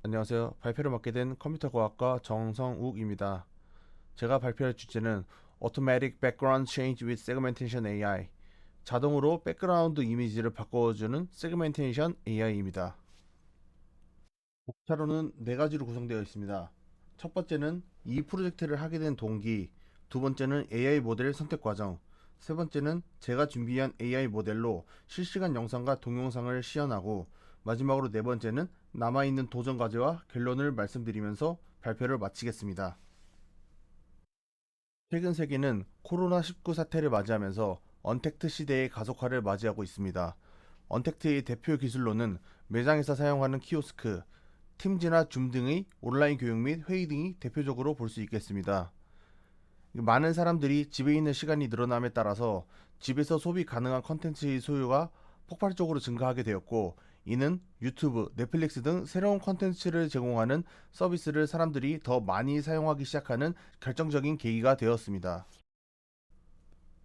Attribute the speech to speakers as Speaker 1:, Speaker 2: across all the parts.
Speaker 1: 안녕하세요. 발표를 맡게 된 컴퓨터과학과 정성욱입니다. 제가 발표할 주제는 Automatic Background Change with Segmentation AI, 자동으로 백그라운드 이미지를 바꿔주는 세그멘테이션 AI입니다. 목차로는 네 가지로 구성되어 있습니다. 첫 번째는 이 프로젝트를 하게 된 동기, 두 번째는 AI 모델 선택 과정, 세 번째는 제가 준비한 AI 모델로 실시간 영상과 동영상을 시연하고, 마지막으로 네 번째는 남아있는 도전 과제와 결론을 말씀드리면서 발표를 마치겠습니다. 최근 세계는 코로나19 사태를 맞이하면서 언택트 시대의 가속화를 맞이하고 있습니다. 언택트의 대표 기술로는 매장에서 사용하는 키오스크, 팀즈나 줌 등의 온라인 교육 및 회의 등이 대표적으로 볼 수 있겠습니다. 많은 사람들이 집에 있는 시간이 늘어남에 따라서 집에서 소비 가능한 컨텐츠의 소유가 폭발적으로 증가하게 되었고, 이는 유튜브, 넷플릭스 등 새로운 컨텐츠를 제공하는 서비스를 사람들이 더 많이 사용하기 시작하는 결정적인 계기가 되었습니다.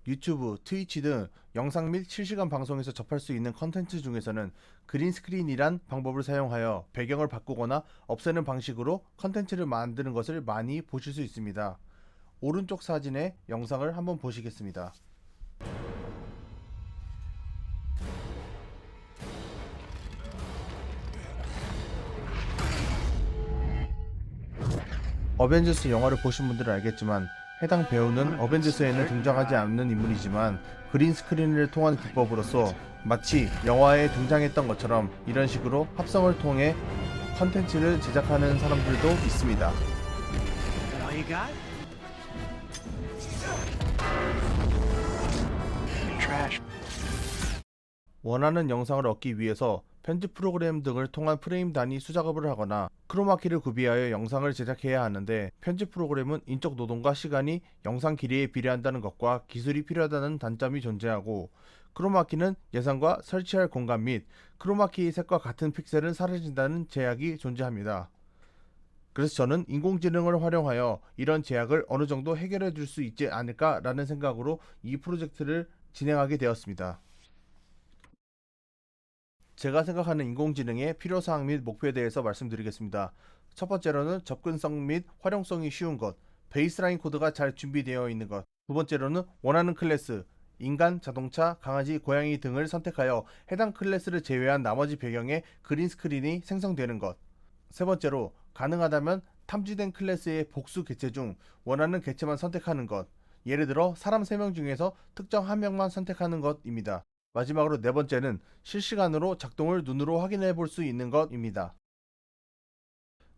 Speaker 1: 유튜브, 트위치 등 영상 및 실시간 방송에서 접할 수 있는 컨텐츠 중에서는 그린 스크린이란 방법을 사용하여 배경을 바꾸거나 없애는 방식으로 컨텐츠를 만드는 것을 많이 보실 수 있습니다. 오른쪽 사진의 영상을 한번 보시겠습니다. 어벤져스 영화를 보신 분들은 알겠지만, 해당 배우는 어벤져스에는 등장하지 않는 인물이지만 그린 스크린을 통한 기법으로서 마치 영화에 등장했던 것처럼 이런 식으로 합성을 통해 컨텐츠를 제작하는 사람들도 있습니다.
Speaker 2: That all you got? Trash.
Speaker 1: 원하는 영상을 얻기 위해서 편집 프로그램 등을 통한 프레임 단위 수작업을 하거나 크로마키를 구비하여 영상을 제작해야 하는데, 편집 프로그램은 인적 노동과 시간이 영상 길이에 비례한다는 것과 기술이 필요하다는 단점이 존재하고, 크로마키는 예산과 설치할 공간 및 크로마키의 색과 같은 픽셀은 사라진다는 제약이 존재합니다. 그래서 저는 인공지능을 활용하여 이런 제약을 어느 정도 해결해 줄 수 있지 않을까라는 생각으로 이 프로젝트를 진행하게 되었습니다. 제가 생각하는 인공지능의 필요사항 및 목표에 대해서 말씀드리겠습니다. 첫 번째로는 접근성 및 활용성이 쉬운 것, 베이스라인 코드가 잘 준비되어 있는 것. 두 번째로는 원하는 클래스, 인간, 자동차, 강아지, 고양이 등을 선택하여 해당 클래스를 제외한 나머지 배경에 그린 스크린이 생성되는 것. 세 번째로, 가능하다면 탐지된 클래스의 복수 개체 중 원하는 개체만 선택하는 것. 예를 들어 사람 3명 중에서 특정 1명만 선택하는 것입니다. 마지막으로 네 번째는 실시간으로 작동을 눈으로 확인해 볼 수 있는 것입니다.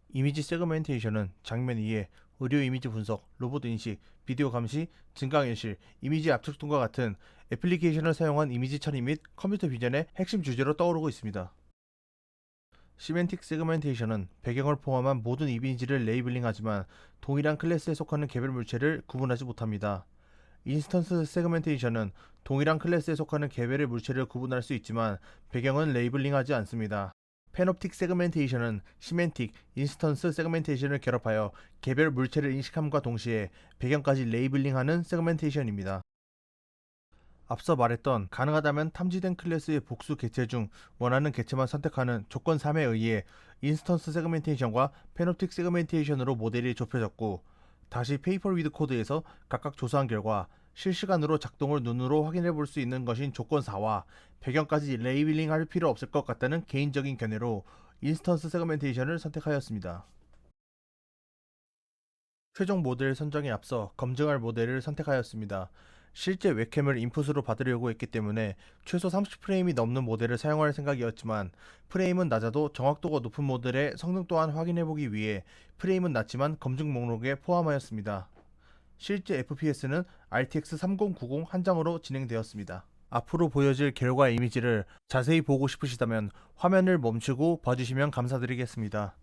Speaker 1: 이미지 세그멘테이션은 장면 이해, 의료 이미지 분석, 로봇 인식, 비디오 감시, 증강현실, 이미지 압축 등과 같은 애플리케이션을 사용한 이미지 처리 및 컴퓨터 비전의 핵심 주제로 떠오르고 있습니다. 시멘틱 세그멘테이션은 배경을 포함한 모든 이미지를 레이블링하지만 동일한 클래스에 속하는 개별 물체를 구분하지 못합니다. 인스턴스 세그멘테이션은 동일한 클래스에 속하는 개별의 물체를 구분할 수 있지만 배경은 레이블링하지 않습니다. 페놉틱 세그멘테이션은 시멘틱, 인스턴스 세그멘테이션을 결합하여 개별 물체를 인식함과 동시에 배경까지 레이블링하는 세그멘테이션입니다. 앞서 말했던 가능하다면 탐지된 클래스의 복수 개체 중 원하는 개체만 선택하는 조건 3에 의해 인스턴스 세그멘테이션과 페놉틱 세그멘테이션으로 모델이 좁혀졌고, 다시 페이퍼 위드 코드에서 각각 조사한 결과 실시간으로 작동을 눈으로 확인해 볼 수 있는 것인 조건 4와 배경까지 레이블링 할 필요 없을 것 같다는 개인적인 견해로 인스턴스 세그멘테이션을 선택하였습니다. 최종 모델 선정에 앞서 검증할 모델을 선택하였습니다. 실제 웹캠을 인풋으로 받으려고 했기 때문에 최소 30프레임이 넘는 모델을 사용할 생각이었지만, 프레임은 낮아도 정확도가 높은 모델의 성능 또한 확인해보기 위해 프레임은 낮지만 검증 목록에 포함하였습니다. 실제 FPS는 RTX 3090 한 장으로 진행되었습니다. 앞으로 보여질 결과 이미지를 자세히 보고 싶으시다면 화면을 멈추고 봐주시면 감사드리겠습니다.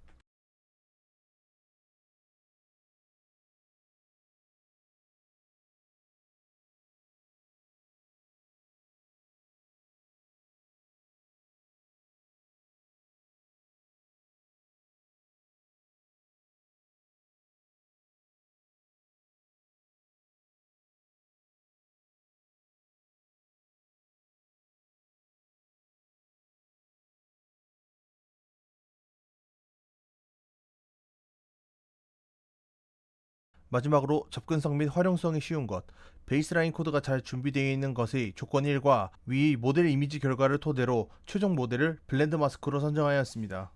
Speaker 1: 마지막으로 접근성 및 활용성이 쉬운 것, 베이스라인 코드가 잘 준비되어 있는 것의 조건 1과 위 모델 이미지 결과를 토대로 최종 모델을 블렌드 마스크로 선정하였습니다.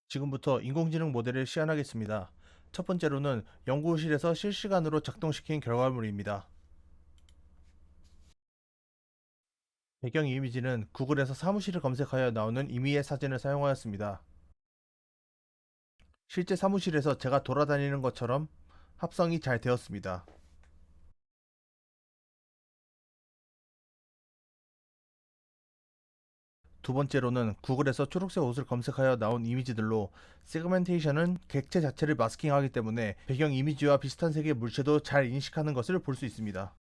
Speaker 1: 지금부터 인공지능 모델을 시연하겠습니다. 첫 번째로는 연구실에서 실시간으로 작동시킨 결과물입니다. 배경 이미지는 구글에서 사무실을 검색하여 나오는 이미의 사진을 사용하였습니다. 실제 사무실에서 제가 돌아다니는 것처럼 합성이 잘 되었습니다. 두 번째로는 구글에서 초록색 옷을 검색하여 나온 이미지들로 세그멘테이션은 객체 자체를 마스킹하기 때문에 배경 이미지와 비슷한 색의 물체도 잘 인식하는 것을 볼 수 있습니다.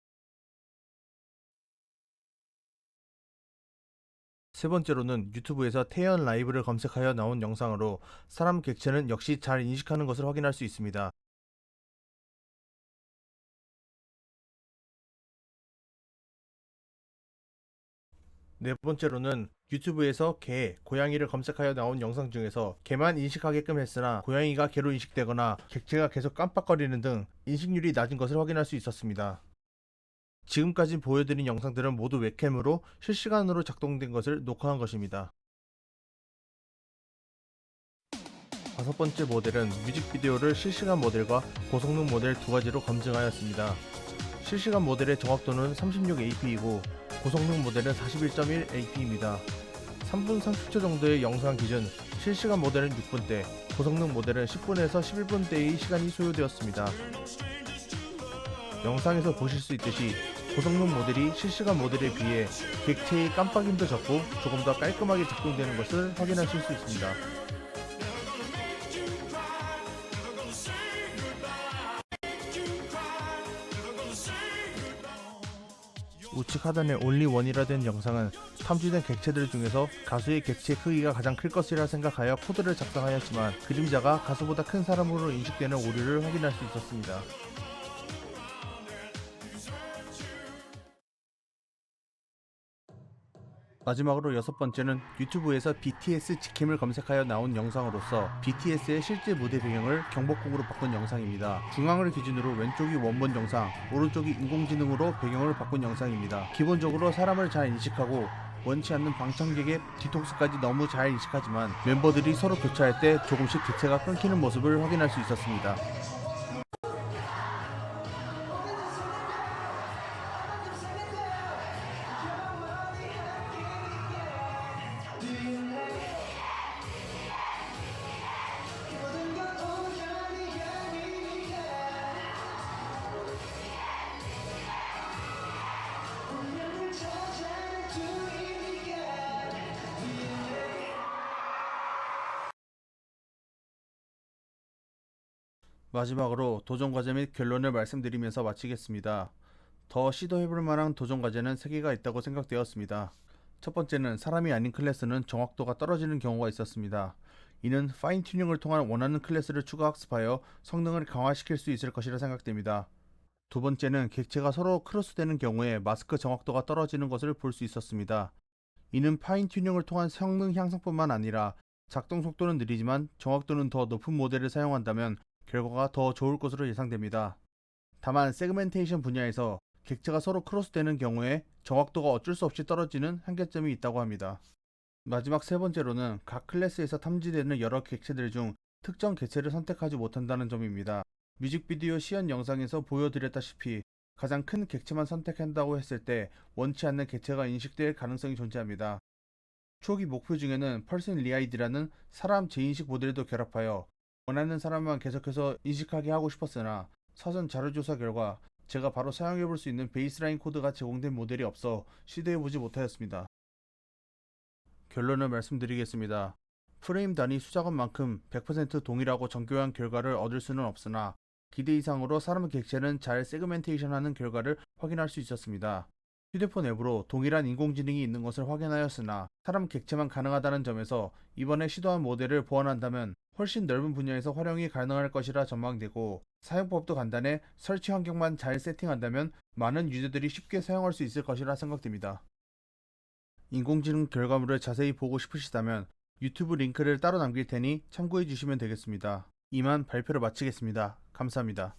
Speaker 1: 세 번째로는 유튜브에서 태연 라이브를 검색하여 나온 영상으로 사람 객체는 역시 잘 인식하는 것을 확인할 수 있습니다. 네 번째로는 유튜브에서 개, 고양이를 검색하여 나온 영상 중에서 개만 인식하게끔 했으나 고양이가 개로 인식되거나 객체가 계속 깜빡거리는 등 인식률이 낮은 것을 확인할 수 있었습니다. 지금까지 보여드린 영상들은 모두 웹캠으로 실시간으로 작동된 것을 녹화한 것입니다. 다섯 번째 모델은 뮤직비디오를 실시간 모델과 고성능 모델 두 가지로 검증하였습니다. 실시간 모델의 정확도는 36AP이고 고성능 모델은 41.1AP입니다. 3분 30초 정도의 영상 기준 실시간 모델은 6분대, 고성능 모델은 10분에서 11분대의 시간이 소요되었습니다. 영상에서 보실 수 있듯이 고성능 모델이 실시간 모델에 비해 객체의 깜빡임도 적고 조금 더 깔끔하게 작동되는 것을 확인하실 수 있습니다. 우측 하단의 only one이라 된 영상은 탐지된 객체들 중에서 가수의 객체 크기가 가장 클 것이라 생각하여 코드를 작성하였지만 그림자가 가수보다 큰 사람으로 인식되는 오류를 확인할 수 있었습니다. 마지막으로 여섯 번째는 유튜브에서 BTS 직캠을 검색하여 나온 영상으로서 BTS의 실제 무대 배경을 경복궁으로 바꾼 영상입니다. 중앙을 기준으로 왼쪽이 원본 영상, 오른쪽이 인공지능으로 배경을 바꾼 영상입니다. 기본적으로 사람을 잘 인식하고 원치 않는 방청객의 뒤통수까지 너무 잘 인식하지만 멤버들이 서로 교차할 때 조금씩 객체가 끊기는 모습을 확인할 수 있었습니다. 마지막으로 도전 과제 및 결론을 말씀드리면서 마치겠습니다. 더 시도해볼 만한 도전 과제는 3개가 있다고 생각되었습니다. 첫 번째는 사람이 아닌 클래스는 정확도가 떨어지는 경우가 있었습니다. 이는 파인 튜닝을 통한 원하는 클래스를 추가 학습하여 성능을 강화시킬 수 있을 것이라 생각됩니다. 두 번째는 객체가 서로 크로스되는 경우에 마스크 정확도가 떨어지는 것을 볼 수 있었습니다. 이는 파인 튜닝을 통한 성능 향상뿐만 아니라 작동 속도는 느리지만 정확도는 더 높은 모델을 사용한다면 결과가 더 좋을 것으로 예상됩니다. 다만 세그멘테이션 분야에서 객체가 서로 크로스되는 경우에 정확도가 어쩔 수 없이 떨어지는 한계점이 있다고 합니다. 마지막 세 번째로는 각 클래스에서 탐지되는 여러 객체들 중 특정 객체를 선택하지 못한다는 점입니다. 뮤직비디오 시연 영상에서 보여드렸다시피 가장 큰 객체만 선택한다고 했을 때 원치 않는 객체가 인식될 가능성이 존재합니다. 초기 목표 중에는 펄슨 리아이드라는 사람 재인식 모델도 결합하여 원하는 사람만 계속해서 인식하게 하고 싶었으나 사전 자료조사 결과 제가 바로 사용해볼 수 있는 베이스라인 코드가 제공된 모델이 없어 시도해보지 못하였습니다. 결론을 말씀드리겠습니다. 프레임 단위 수작업만큼 100% 동일하고 정교한 결과를 얻을 수는 없으나 기대 이상으로 사람 객체는 잘 세그멘테이션하는 결과를 확인할 수 있었습니다. 휴대폰 앱으로 동일한 인공지능이 있는 것을 확인하였으나 사람 객체만 가능하다는 점에서 이번에 시도한 모델을 보완한다면 훨씬 넓은 분야에서 활용이 가능할 것이라 전망되고 사용법도 간단해 설치 환경만 잘 세팅한다면 많은 유저들이 쉽게 사용할 수 있을 것이라 생각됩니다. 인공지능 결과물을 자세히 보고 싶으시다면 유튜브 링크를 따로 남길 테니 참고해 주시면 되겠습니다. 이만 발표를 마치겠습니다. 감사합니다.